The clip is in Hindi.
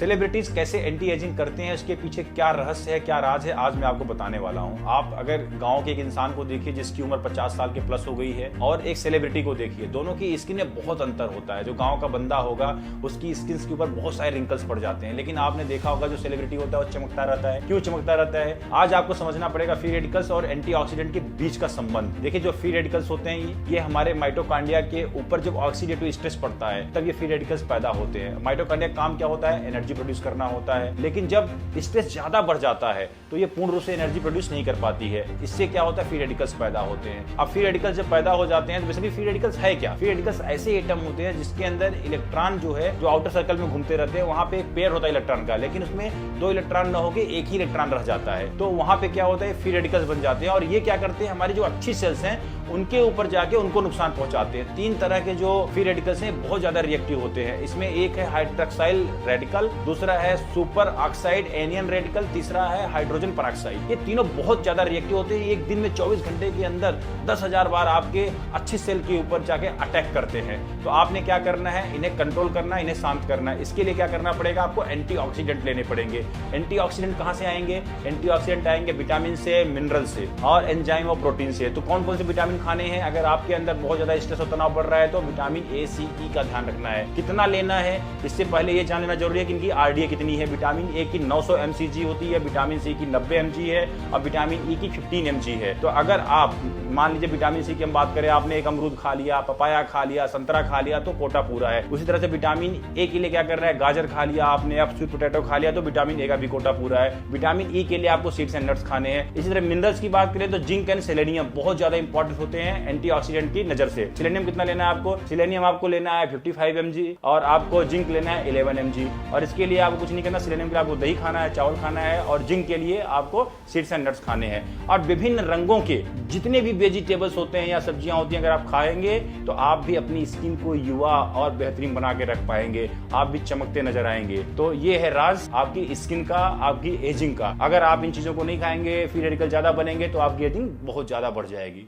सेलिब्रिटीज कैसे एंटी एजिंग करते हैं, इसके पीछे क्या रहस्य है, क्या राज है, आज मैं आपको बताने वाला हूं। आप अगर गांव के एक इंसान को देखिए जिसकी उम्र 50 साल के प्लस हो गई है, और एक सेलिब्रिटी को देखिए, दोनों की स्किन में बहुत अंतर होता है। जो गांव का बंदा होगा उसकी स्किन के ऊपर बहुत सारे रिंकल्स पड़ जाते हैं, लेकिन आपने देखा होगा जो सेलिब्रिटी होता है वो चमकता रहता है। क्यों चमकता रहता है? आज आपको समझना पड़ेगा फ्री रेडिकल्स और एंटीऑक्सीडेंट के बीच का संबंध। देखिए, जो फ्री रेडिकल्स होते हैं ये हमारे माइटोकॉन्ड्रिया के ऊपर जब ऑक्सीडेटिव स्ट्रेस पड़ता है तब ये फ्री रेडिकल्स पैदा होते हैं। माइटोकॉन्ड्रिया का काम क्या होता है? एनर्जी प्रोड्यूस करना होता है, लेकिन जब स्ट्रेस ज्यादा बढ़ जाता है तो ये पूर्ण रूप से एनर्जी प्रोड्यूस नहीं कर पाती है। इससे क्या होता है? फ्री रेडिकल्स पैदा होते हैं। अब फ्री रेडिकल्स जब पैदा हो जाते हैं तो बेसिकली फ्री रेडिकल्स है क्या? फ्री रेडिकल्स ऐसे एटम होते हैं जिसके अंदर इलेक्ट्रॉन जो है जो आउटर सर्कल में घूमते रहते हैं, वहां पे एक पेयर होता है इलेक्ट्रॉन का, लेकिन उसमें दो इलेक्ट्रॉन न होकर एक ही इलेक्ट्रॉन रह जाता है। तो वहां पे क्या होता है? फ्री रेडिकल्स बन जाते हैं, और ये क्या करते हैं? हमारी जो अच्छी सेल्स हैं उनके ऊपर जाके उनको नुकसान पहुंचाते हैं। तीन तरह के जो फ्री रेडिकल्स हैं बहुत ज्यादा रिएक्टिव होते हैं। इसमें एक है हाइड्रोक्साइल रेडिकल, दूसरा है सुपर ऑक्साइड एनियन रेडिकल, तीसरा है हाइड्रोजन पेरोक्साइड। ये तीनों बहुत ज्यादा रिएक्टिव होते हैं। एक दिन में 24 घंटे के अंदर 10,000 बार आपके अच्छी सेल के ऊपर जाके अटैक करते हैं। तो आपने क्या करना है? इन्हें कंट्रोल करना है, इन्हें शांत करना है। इसके लिए क्या करना पड़ेगा? आपको एंटीऑक्सीडेंट लेने पड़ेंगे। एंटीऑक्सीडेंट कहां से आएंगे? एंटीऑक्सीडेंट आएंगे विटामिन से, मिनरल से और एंजाइम और प्रोटीन से। तो कौन कौन से विटामिन खाने हैं? अगर आपके अंदर बहुत ज्यादा स्ट्रेस और तनाव बढ़ रहा है तो विटामिन ए, सी, ई का ध्यान रखना है। कितना लेना है इससे पहले ये जान लेना जरूरी है कि इनकी आरडीए कितनी है। विटामिन ए की 900 mcg होती है, विटामिन सी की 90 mg है और विटामिन ई की 15 mg है। तो अगर आप मान लीजिए विटामिन सी की हम बात करें, आपने एक अमरूद खा लिया, पपाया खा लिया, संतरा खा लिया तो कोटा पूरा है। उसी तरह से विटामिन ए के लिए क्या करना है? गाजर खा लिया आपने, अब स्वीट पोटैटो खा लिया तो विटामिन ए का भी कोटा पूरा है। विटामिन ई के लिए आपको सीड्स एंड नट्स खाने हैं। इसी तरह मिनरल्स की बात करें तो जिंक एंड सेलेनियम बहुत ज्यादा इंपॉर्टेंट होते हैं एंटीऑक्सीडेंट की नजर से। सेलेनियम कितना लेना है आपको? सेलेनियम आपको लेना है 55 mg और आपको जिंक लेना है 11 mg। और इसके लिए आपको कुछ नहीं करना। सेलेनियम के लिए आपको दही खाना है, चावल खाना है, और जिंक के लिए आपको सीड्स एंड नट्स खाने हैं। और विभिन्न रंगों के जितने भी वेजिटेबल्स होते हैं या सब्जियां होती हैं अगर आप खाएंगे तो आप भी अपनी स्किन को युवा और बेहतरीन बना के रख पाएंगे, आप भी चमकते नजर आएंगे। तो ये है राज आपकी स्किन का, आपकी एजिंग का। अगर आप इन चीजों को नहीं खाएंगे, फ्री रेडिकल ज्यादा बनेंगे तो आपकी एजिंग बहुत ज्यादा बढ़ जाएगी।